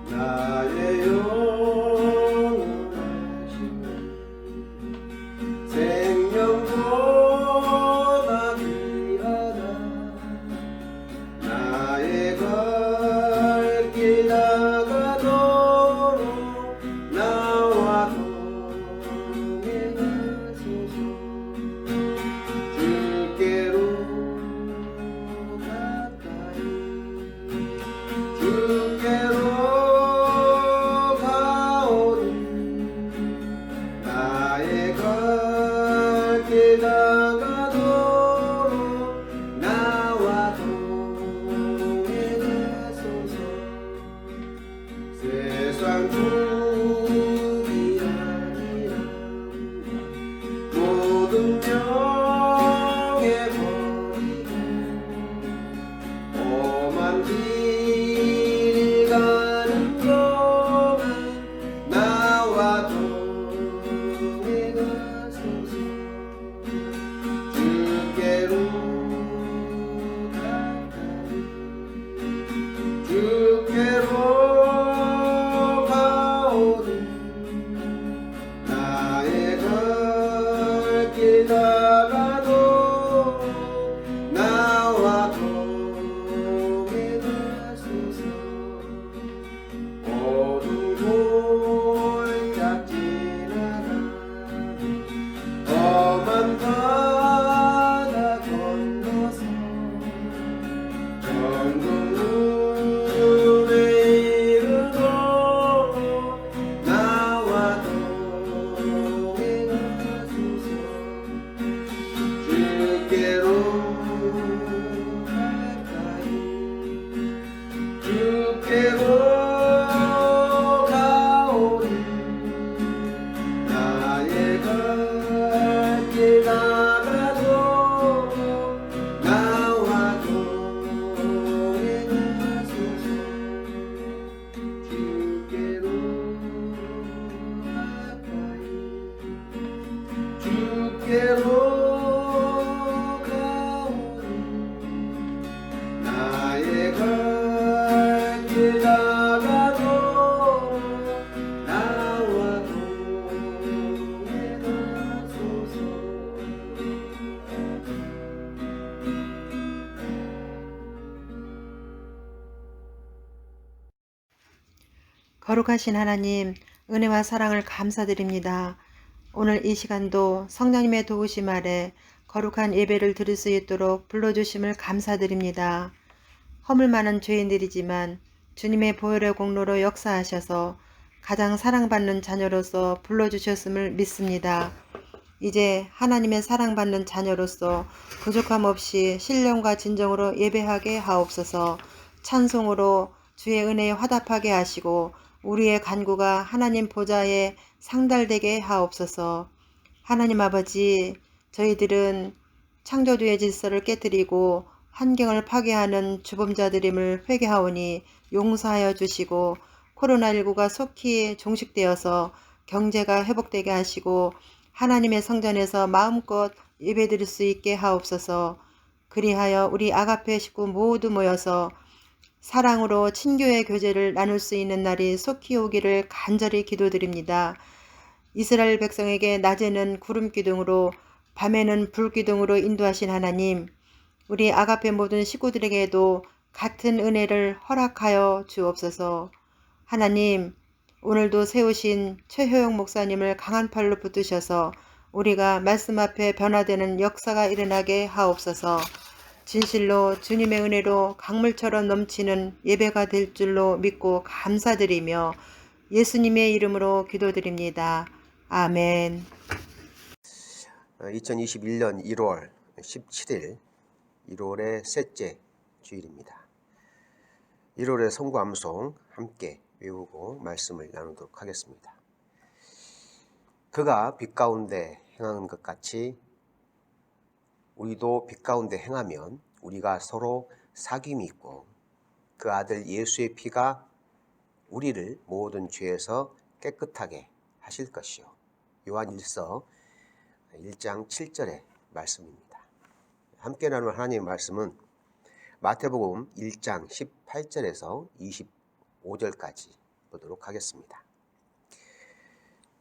나의 영원하신 생명보다 귀하다. 나의 갈 길 나가도록 나와 동행하소서. 주께로 가까이 주께로 나가도록 나와 동행하소서. 세상福이 아니라 모든 명예 버리고 험한 길 가는 동안 나와 동행하소서. 주께로 가까이 주께로 가오니 나의 갈 길 나가도록 나와 동행하소서. 어두운 골짝 지나가 험한 바다 건너서 정금문에 이르도록 나와 동행하소서. 주께로 가까이 주께로 가오니 나의 갈 길 나가도록 나와 동행하소서. 주께로 가까이 주께로 가오니 나의 갈 길 나가도록 나와 동행하소서. 거룩하신 하나님, 은혜와 사랑을 감사드립니다. 오늘 이 시간도 성령님의 도우심 아래 거룩한 예배를 드릴 수 있도록 불러주심을 감사드립니다. 허물 많은 죄인들이지만 주님의 보혈의 공로로 역사하셔서 가장 사랑받는 자녀로서 불러주셨음을 믿습니다. 이제 하나님의 사랑받는 자녀로서 부족함 없이 신령과 진정으로 예배하게 하옵소서. 찬송으로 주의 은혜에 화답하게 하시고 우리의 간구가 하나님 보좌에 상달되게 하옵소서. 하나님 아버지, 저희들은 창조주의 질서를 깨뜨리고 환경을 파괴하는 주범자들임을 회개하오니 용서하여 주시고 코로나19가 속히 종식되어서 경제가 회복되게 하시고 하나님의 성전에서 마음껏 예배드릴 수 있게 하옵소서. 그리하여 우리 아가페 식구 모두 모여서 사랑으로 친교의 교제를 나눌 수 있는 날이 속히 오기를 간절히 기도드립니다. 이스라엘 백성에게 낮에는 구름 기둥으로 밤에는 불 기둥으로 인도하신 하나님, 우리 아가페 모든 식구들에게도 같은 은혜를 허락하여 주옵소서. 하나님, 오늘도 세우신 최효영 목사님을 강한 팔로 붙드셔서 우리가 말씀 앞에 변화되는 역사가 일어나게 하옵소서. 진실로 주님의 은혜로 강물처럼 넘치는 예배가 될 줄로 믿고 감사드리며 예수님의 이름으로 기도드립니다. 아멘. 2021년 1월 17일 1월의 셋째 주일입니다. 1월의 성구 암송 함께 외우고 말씀을 나누도록 하겠습니다. 그가 빛 가운데 행하는 것 같이 우리도 빛 가운데 행하면 우리가 서로 사귐이 있고 그 아들 예수의 피가 우리를 모든 죄에서 깨끗하게 하실 것이요. 요한 1서 1장 7절의 말씀입니다. 함께 나눌 하나님의 말씀은 마태복음 1장 18절에서 25절까지 보도록 하겠습니다.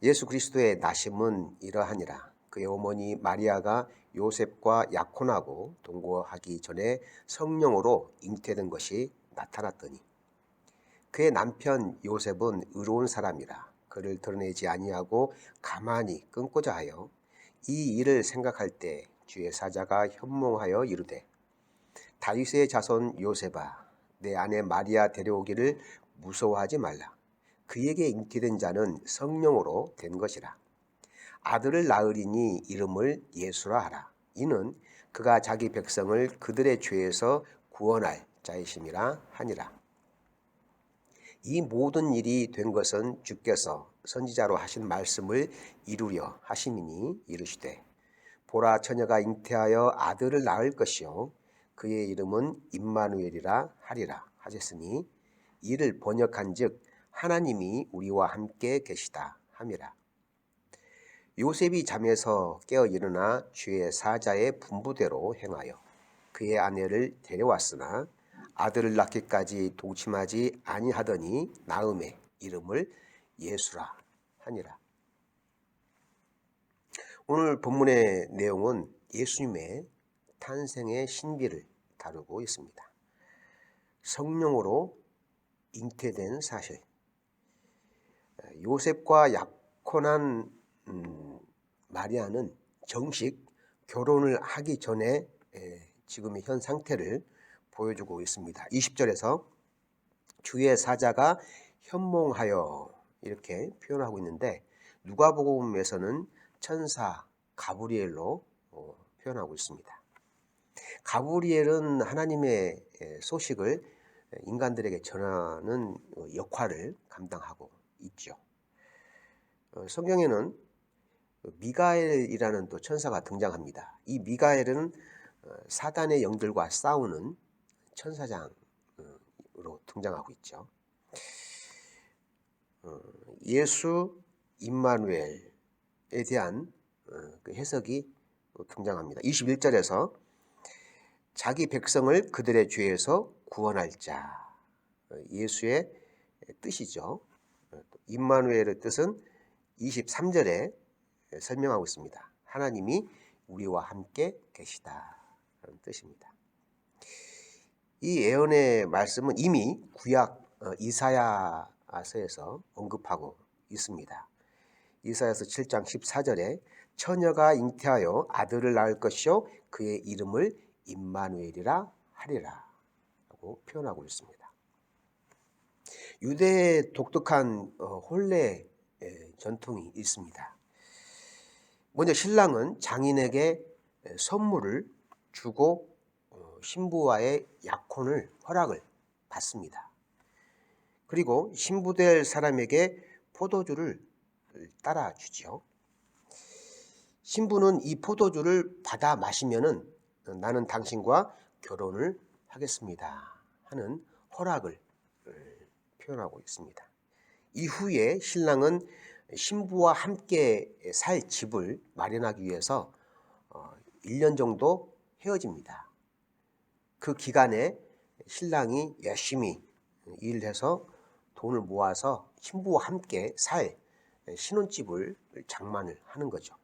예수 그리스도의 나심은 이러하니라. 그의 어머니 마리아가 요셉과 약혼하고 동거하기 전에 성령으로 잉태된 것이 나타났더니 그의 남편 요셉은 의로운 사람이라 그를 드러내지 아니하고 가만히 끊고자 하여 이 일을 생각할 때 주의 사자가 현몽하여 이르되 다윗의 자손 요셉아 내 아내 마리아 데려오기를 무서워하지 말라. 그에게 잉태된 자는 성령으로 된 것이라. 아들을 낳으리니 이름을 예수라 하라. 이는 그가 자기 백성을 그들의 죄에서 구원할 자이심이라 하니라. 이 모든 일이 된 것은 주께서 선지자로 하신 말씀을 이루려 하심이니 이르시되 보라 처녀가 잉태하여 아들을 낳을 것이요 그의 이름은 임마누엘이라 하리라 하셨으니 이를 번역한즉 하나님이 우리와 함께 계시다 함이라. 요셉이 잠에서 깨어 일어나 주의 사자의 분부대로 행하여 그의 아내를 데려왔으나 아들을 낳기까지 동침하지 아니하더니 나음의 이름을 예수라 하니라. 오늘 본문의 내용은 예수님의 탄생의 신비를 다루고 있습니다. 성령으로 잉태된 사실. 요셉과 약혼한 마리아는 정식 결혼을 하기 전에 지금의 현 상태를 보여주고 있습니다. 20절에서 주의 사자가 현몽하여 이렇게 표현하고 있는데 누가복음에서는 천사 가브리엘로 표현하고 있습니다. 가브리엘은 하나님의 소식을 인간들에게 전하는 역할을 감당하고 있죠. 성경에는 미가엘이라는 또 천사가 등장합니다. 이 미가엘은 사단의 영들과 싸우는 천사장으로 등장하고 있죠. 예수 임마누엘에 대한 그 해석이 등장합니다. 21절에서 자기 백성을 그들의 죄에서 구원할 자, 예수의 뜻이죠. 임마누엘의 뜻은 23절에 설명하고 있습니다. 하나님이 우리와 함께 계시다 라는 뜻입니다. 이 예언의 말씀은 이미 구약 이사야서에서 언급하고 있습니다. 이사야서 7장 14절에 처녀가 잉태하여 아들을 낳을 것이요 그의 이름을 임마누엘이라 하리라 라고 표현하고 있습니다. 유대의 독특한 혼례 전통이 있습니다. 먼저 신랑은 장인에게 선물을 주고 신부와의 약혼을 허락을 받습니다. 그리고 신부될 사람에게 포도주를 따라 주죠. 신부는 이 포도주를 받아 마시면은 나는 당신과 결혼을 하겠습니다 하는 허락을 표현하고 있습니다. 이후에 신랑은 신부와 함께 살 집을 마련하기 위해서 1년 정도 헤어집니다. 그 기간에 신랑이 열심히 일을 해서 돈을 모아서 신부와 함께 살 신혼집을 장만을 하는 거죠.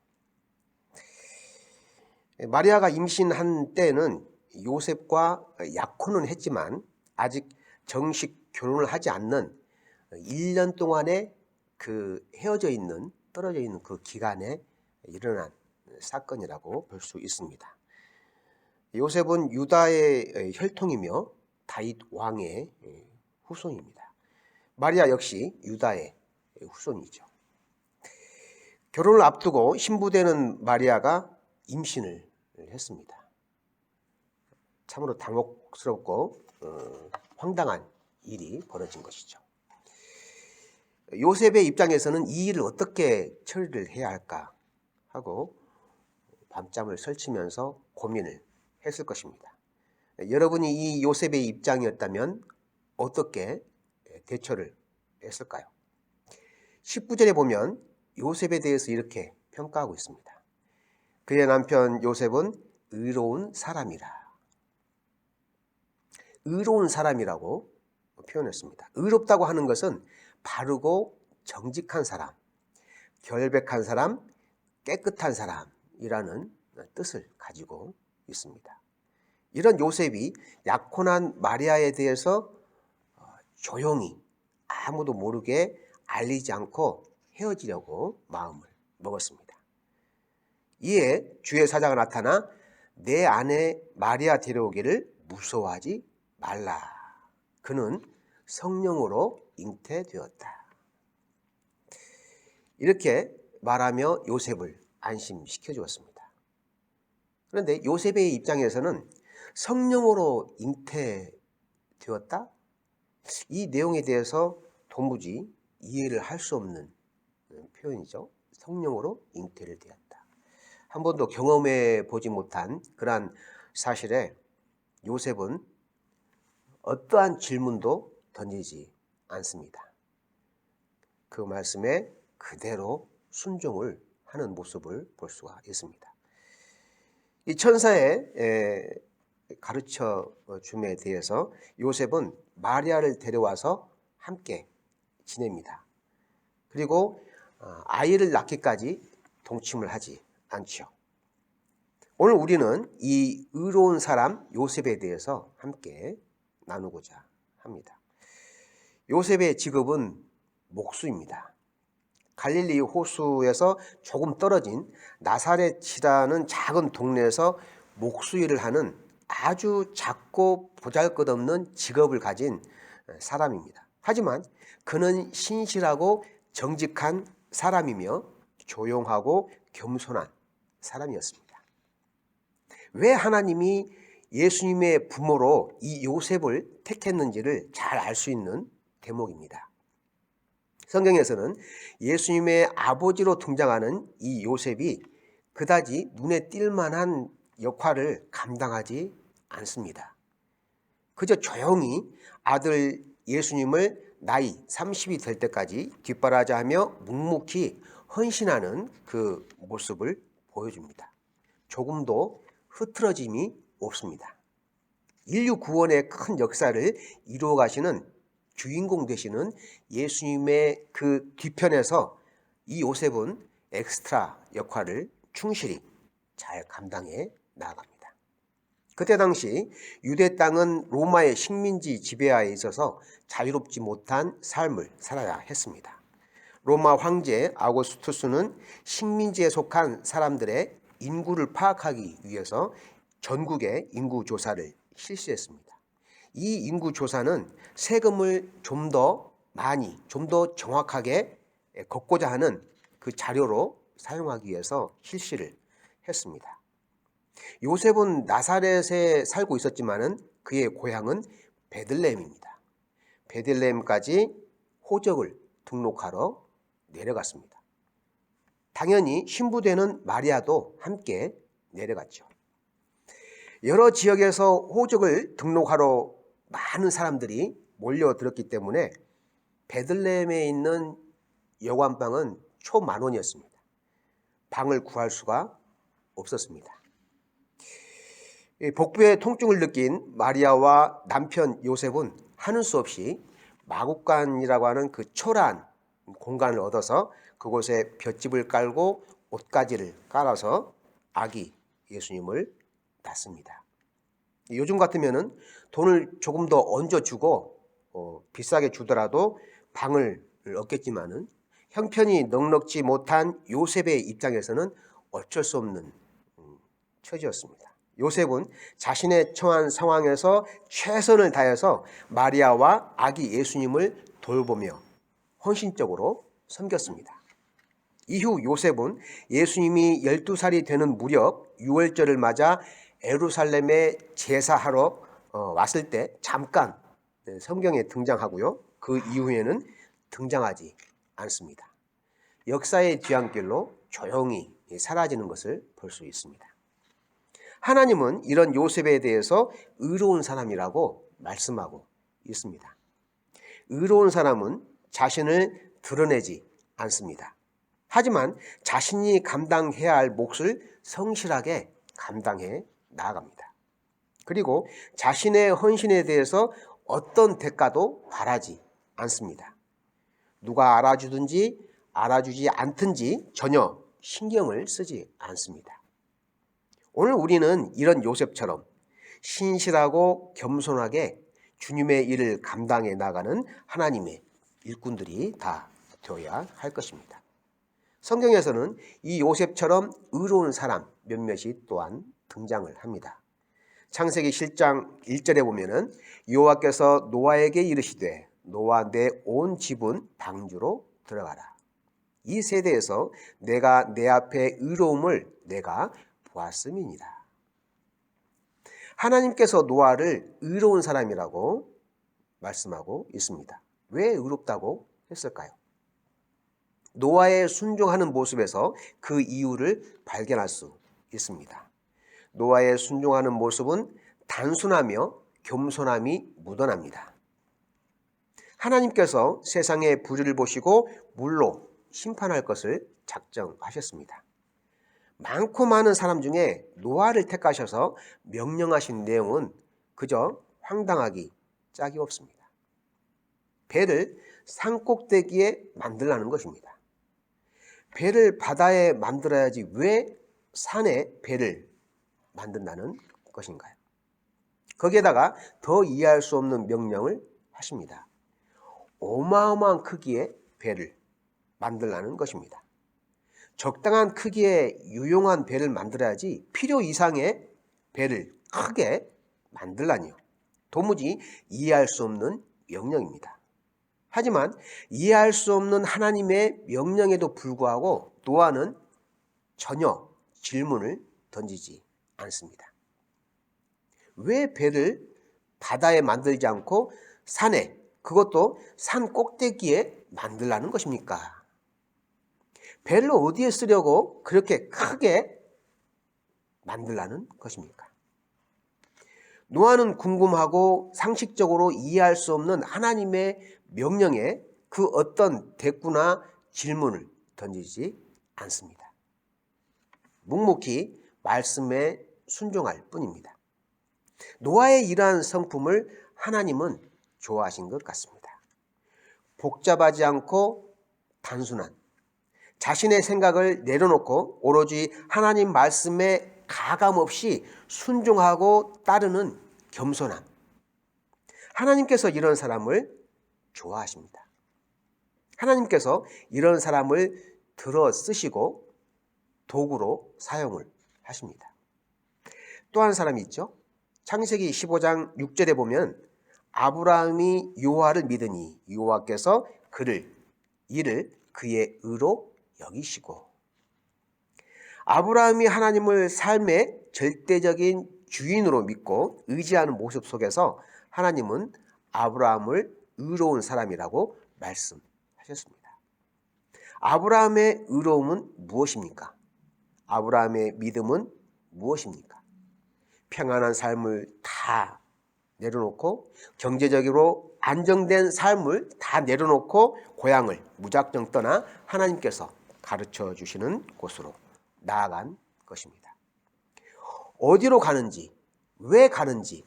마리아가 임신한 때는 요셉과 약혼은 했지만 아직 정식 결혼을 하지 않는 1년 동안의 그 떨어져 있는 그 기간에 일어난 사건이라고 볼 수 있습니다. 요셉은 유다의 혈통이며 다윗 왕의 후손입니다. 마리아 역시 유다의 후손이죠. 결혼을 앞두고 신부되는 마리아가 임신을 했습니다. 참으로 당혹스럽고 황당한 일이 벌어진 것이죠. 요셉의 입장에서는 이 일을 어떻게 처리를 해야 할까 하고 밤잠을 설치면서 고민을 했을 것입니다. 여러분이 이 요셉의 입장이었다면 어떻게 대처를 했을까요? 19절에 보면 요셉에 대해서 이렇게 평가하고 있습니다. 그의 남편 요셉은 의로운 사람이라. 의로운 사람이라고 표현했습니다. 의롭다고 하는 것은 바르고 정직한 사람, 결백한 사람, 깨끗한 사람이라는 뜻을 가지고 있습니다. 이런 요셉이 약혼한 마리아에 대해서 조용히 아무도 모르게 알리지 않고 헤어지려고 마음을 먹었습니다. 이에 주의 사자가 나타나 내 아내 마리아 데려오기를 무서워하지 말라. 그는 성령으로 잉태되었다. 이렇게 말하며 요셉을 안심시켜 주었습니다. 그런데 요셉의 입장에서는 성령으로 잉태되었다? 이 내용에 대해서 도무지 이해를 할 수 없는 표현이죠. 성령으로 잉태를 되었다. 한 번도 경험해 보지 못한 그러한 사실에 요셉은 어떠한 질문도 던지지 않습니다. 그 말씀에 그대로 순종을 하는 모습을 볼 수가 있습니다. 이 천사의 가르쳐 줌에 대해서 요셉은 마리아를 데려와서 함께 지냅니다. 그리고 아이를 낳기까지 동침을 하지 않죠. 오늘 우리는 이 의로운 사람 요셉에 대해서 함께 나누고자 합니다. 요셉의 직업은 목수입니다. 갈릴리 호수에서 조금 떨어진 나사렛이라는 작은 동네에서 목수 일을 하는 아주 작고 보잘것없는 직업을 가진 사람입니다. 하지만 그는 신실하고 정직한 사람이며 조용하고 겸손한 사람이었습니다. 왜 하나님이 예수님의 부모로 이 요셉을 택했는지를 잘 알 수 있는 대목입니다. 성경에서는 예수님의 아버지로 등장하는 이 요셉이 그다지 눈에 띌 만한 역할을 감당하지 않습니다. 그저 조용히 아들 예수님을 나이 30이 될 때까지 뒷바라지하며 묵묵히 헌신하는 그 모습을 보여줍니다. 조금도 흐트러짐이 없습니다. 인류 구원의 큰 역사를 이루어 가시는 주인공 되시는 예수님의 그 뒤편에서 이 요셉은 엑스트라 역할을 충실히 잘 감당해 나아갑니다. 그때 당시 유대 땅은 로마의 식민지 지배하에 있어서 자유롭지 못한 삶을 살아야 했습니다. 로마 황제 아우구스투스는 식민지에 속한 사람들의 인구를 파악하기 위해서 전국의 인구 조사를 실시했습니다. 이 인구 조사는 세금을 좀 더 많이, 좀 더 정확하게 걷고자 하는 그 자료로 사용하기 위해서 실시를 했습니다. 요셉은 나사렛에 살고 있었지만은 그의 고향은 베들레헴입니다. 베들레헴까지 호적을 등록하러 내려갔습니다. 당연히 신부되는 마리아도 함께 내려갔죠. 여러 지역에서 호적을 등록하러 많은 사람들이 몰려들었기 때문에 베들레헴에 있는 여관방은 초만원이었습니다. 방을 구할 수가 없었습니다. 복부의 통증을 느낀 마리아와 남편 요셉은 하는 수 없이 마구간이라고 하는 그 초라한 공간을 얻어서 그곳에 볏짚을 깔고 옷가지를 깔아서 아기 예수님을 낳습니다. 요즘 같으면은 돈을 조금 더 얹어주고 비싸게 주더라도 방을 얻겠지만은 형편이 넉넉지 못한 요셉의 입장에서는 어쩔 수 없는 처지였습니다. 요셉은 자신의 처한 상황에서 최선을 다해서 마리아와 아기 예수님을 돌보며 헌신적으로 섬겼습니다. 이후 요셉은 예수님이 12살이 되는 무렵 유월절을 맞아 예루살렘에 제사하러 왔을 때 잠깐 성경에 등장하고요. 그 이후에는 등장하지 않습니다. 역사의 뒤안길로 조용히 사라지는 것을 볼 수 있습니다. 하나님은 이런 요셉에 대해서 의로운 사람이라고 말씀하고 있습니다. 의로운 사람은 자신을 드러내지 않습니다. 하지만 자신이 감당해야 할 몫을 성실하게 감당해 나아갑니다. 그리고 자신의 헌신에 대해서 어떤 대가도 바라지 않습니다. 누가 알아주든지 알아주지 않든지 전혀 신경을 쓰지 않습니다. 오늘 우리는 이런 요셉처럼 신실하고 겸손하게 주님의 일을 감당해 나가는 하나님의 일꾼들이 다 되어야 할 것입니다. 성경에서는 이 요셉처럼 의로운 사람 몇몇이 또한 등장을 합니다. 창세기 7장 1절에 보면은 여호와께서 노아에게 이르시되 노아 내 온 집은 방주로 들어가라. 이 세대에서 내가 내 앞에 의로움을 내가 보았음이니라. 하나님께서 노아를 의로운 사람이라고 말씀하고 있습니다. 왜 의롭다고 했을까요? 노아의 순종하는 모습에서 그 이유를 발견할 수 있습니다. 노아의 순종하는 모습은 단순하며 겸손함이 묻어납니다. 하나님께서 세상의 불의를 보시고 물로 심판할 것을 작정하셨습니다. 많고 많은 사람 중에 노아를 택하셔서 명령하신 내용은 그저 황당하기 짝이 없습니다. 배를 산꼭대기에 만들라는 것입니다. 배를 바다에 만들어야지 왜 산에 배를 만든다는 것인가요? 거기에다가 더 이해할 수 없는 명령을 하십니다. 어마어마한 크기의 배를 만들라는 것입니다. 적당한 크기의 유용한 배를 만들어야지 필요 이상의 배를 크게 만들라니요. 도무지 이해할 수 없는 명령입니다. 하지만 이해할 수 없는 하나님의 명령에도 불구하고 노아는 전혀 질문을 던지지 않습니다. 왜 배를 바다에 만들지 않고 산에, 그것도 산 꼭대기에 만들라는 것입니까? 배를 어디에 쓰려고 그렇게 크게 만들라는 것입니까? 노아는 궁금하고 상식적으로 이해할 수 없는 하나님의 명령에 그 어떤 대꾸나 질문을 던지지 않습니다. 묵묵히 말씀에 순종할 뿐입니다. 노아의 이러한 성품을 하나님은 좋아하신 것 같습니다. 복잡하지 않고 단순한, 자신의 생각을 내려놓고 오로지 하나님 말씀에 가감없이 순종하고 따르는 겸손함. 하나님께서 이런 사람을 좋아하십니다. 하나님께서 이런 사람을 들어 쓰시고 도구로 사용을 하십니다. 또 한 사람이 있죠. 창세기 15장 6절에 보면 아브라함이 여호와를 믿으니 여호와께서 이를 그의 의로 여기시고. 아브라함이 하나님을 삶의 절대적인 주인으로 믿고 의지하는 모습 속에서 하나님은 아브라함을 의로운 사람이라고 말씀하셨습니다. 아브라함의 의로움은 무엇입니까? 아브라함의 믿음은 무엇입니까? 평안한 삶을 다 내려놓고 경제적으로 안정된 삶을 다 내려놓고 고향을 무작정 떠나 하나님께서 가르쳐 주시는 곳으로 나아간 것입니다. 어디로 가는지, 왜 가는지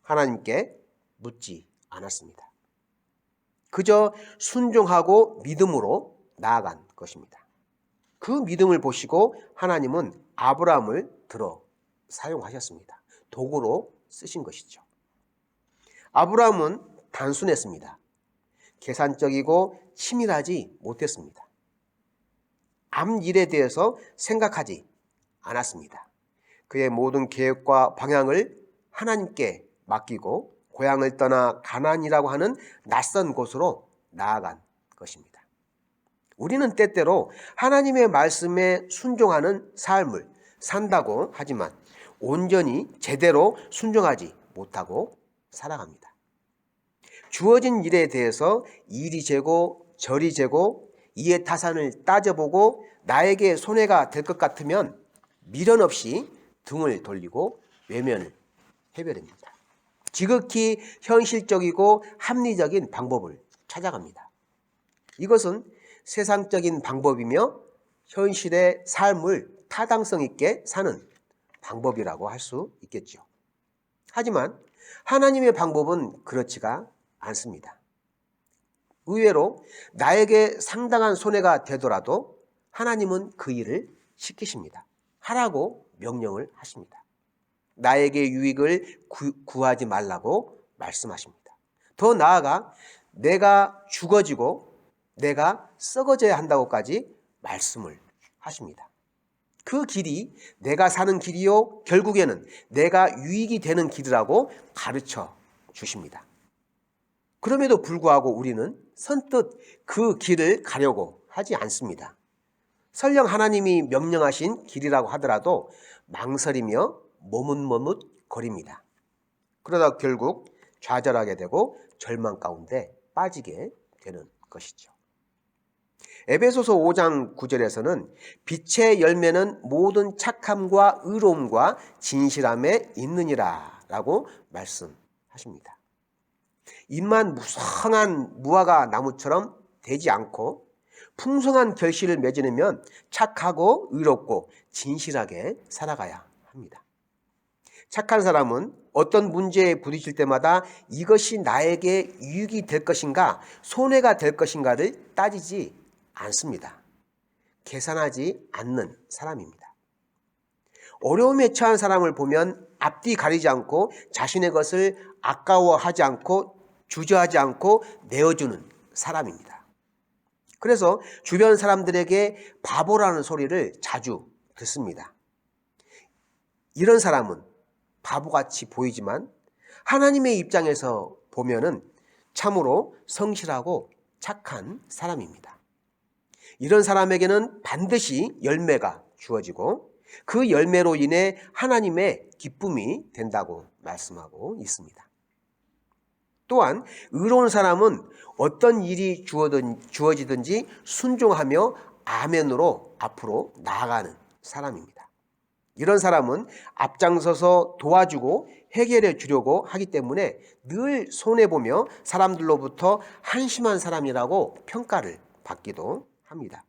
하나님께 묻지 않았습니다. 그저 순종하고 믿음으로 나아간 것입니다. 그 믿음을 보시고 하나님은 아브라함을 들어 사용하셨습니다. 도구로 쓰신 것이죠. 아브라함은 단순했습니다. 계산적이고 치밀하지 못했습니다. 앞 일에 대해서 생각하지 않았습니다. 그의 모든 계획과 방향을 하나님께 맡기고 고향을 떠나 가나안이라고 하는 낯선 곳으로 나아간 것입니다. 우리는 때때로 하나님의 말씀에 순종하는 삶을 산다고 하지만 온전히 제대로 순종하지 못하고 살아갑니다. 주어진 일에 대해서 이리 재고 저리 재고 이해 타산을 따져보고 나에게 손해가 될 것 같으면 미련 없이 등을 돌리고 외면을 해버립니다. 지극히 현실적이고 합리적인 방법을 찾아갑니다. 이것은 세상적인 방법이며 현실의 삶을 타당성 있게 사는 방법이라고 할 수 있겠죠. 하지만 하나님의 방법은 그렇지가 않습니다. 의외로 나에게 상당한 손해가 되더라도 하나님은 그 일을 시키십니다. 하라고 명령을 하십니다. 나에게 유익을 구하지 말라고 말씀하십니다. 더 나아가 내가 죽어지고 내가 썩어져야 한다고까지 말씀을 하십니다. 그 길이 내가 사는 길이요 결국에는 내가 유익이 되는 길이라고 가르쳐 주십니다. 그럼에도 불구하고 우리는 선뜻 그 길을 가려고 하지 않습니다. 설령 하나님이 명령하신 길이라고 하더라도 망설이며 머뭇머뭇거립니다. 그러다 결국 좌절하게 되고 절망 가운데 빠지게 되는 것이죠. 에베소서 5장 9절에서는 빛의 열매는 모든 착함과 의로움과 진실함에 있느니라 라고 말씀하십니다. 잎만 무성한 무화과 나무처럼 되지 않고 풍성한 결실을 맺으려면 착하고 의롭고 진실하게 살아가야 합니다. 착한 사람은 어떤 문제에 부딪힐 때마다 이것이 나에게 유익이 될 것인가 손해가 될 것인가를 따지지 않습니다. 계산하지 않는 사람입니다. 어려움에 처한 사람을 보면 앞뒤 가리지 않고 자신의 것을 아까워하지 않고 주저하지 않고 내어주는 사람입니다. 그래서 주변 사람들에게 바보라는 소리를 자주 듣습니다. 이런 사람은 바보같이 보이지만 하나님의 입장에서 보면은 참으로 성실하고 착한 사람입니다. 이런 사람에게는 반드시 열매가 주어지고 그 열매로 인해 하나님의 기쁨이 된다고 말씀하고 있습니다. 또한 의로운 사람은 어떤 일이 주어지든지 순종하며 아멘으로 앞으로 나아가는 사람입니다. 이런 사람은 앞장서서 도와주고 해결해 주려고 하기 때문에 늘 손해보며 사람들로부터 한심한 사람이라고 평가를 받기도 합니다.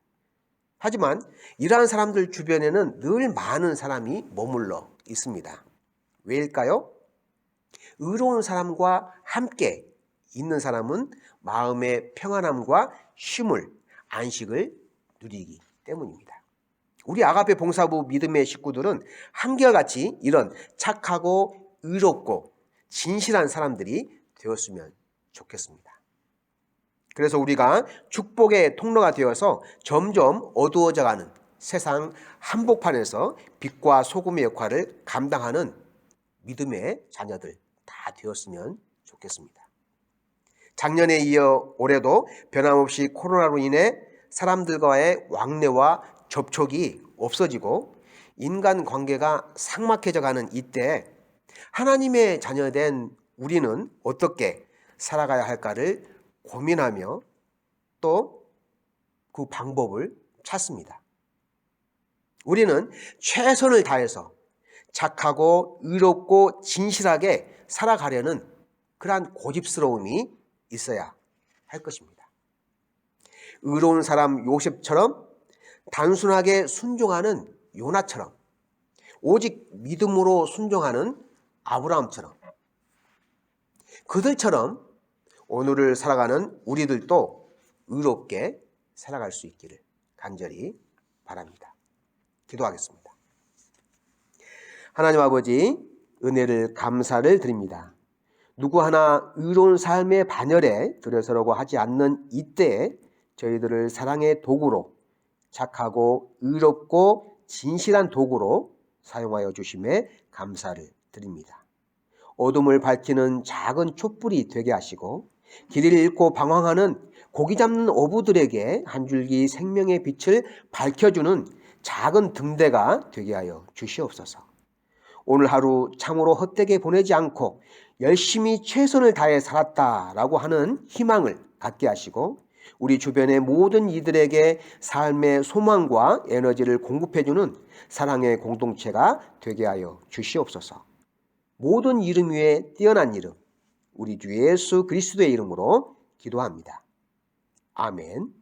하지만 이러한 사람들 주변에는 늘 많은 사람이 머물러 있습니다. 왜일까요? 의로운 사람과 함께 있는 사람은 마음의 평안함과 쉼을, 안식을 누리기 때문입니다. 우리 아가페 봉사부 믿음의 식구들은 한결같이 이런 착하고 의롭고 진실한 사람들이 되었으면 좋겠습니다. 그래서 우리가 축복의 통로가 되어서 점점 어두워져가는 세상 한복판에서 빛과 소금의 역할을 감당하는 믿음의 자녀들 다 되었으면 좋겠습니다. 작년에 이어 올해도 변함없이 코로나로 인해 사람들과의 왕래와 접촉이 없어지고 인간관계가 삭막해져가는 이때 하나님의 자녀된 우리는 어떻게 살아가야 할까를 고민하며 또 그 방법을 찾습니다. 우리는 최선을 다해서 착하고 의롭고 진실하게 살아가려는 그러한 고집스러움이 있어야 할 것입니다. 의로운 사람 요셉처럼 단순하게 순종하는 요나처럼 오직 믿음으로 순종하는 아브라함처럼 그들처럼 오늘을 살아가는 우리들도 의롭게 살아갈 수 있기를 간절히 바랍니다. 기도하겠습니다. 하나님 아버지, 은혜를 감사를 드립니다. 누구 하나 의로운 삶의 반열에 들어서려고 하지 않는 이때에 저희들을 사랑의 도구로 착하고 의롭고 진실한 도구로 사용하여 주심에 감사를 드립니다. 어둠을 밝히는 작은 촛불이 되게 하시고 길을 잃고 방황하는 고기 잡는 어부들에게 한 줄기 생명의 빛을 밝혀주는 작은 등대가 되게 하여 주시옵소서. 오늘 하루 참으로 헛되게 보내지 않고 열심히 최선을 다해 살았다라고 하는 희망을 갖게 하시고 우리 주변의 모든 이들에게 삶의 소망과 에너지를 공급해주는 사랑의 공동체가 되게 하여 주시옵소서. 모든 이름 위에 뛰어난 이름, 우리 주 예수 그리스도의 이름으로 기도합니다. 아멘.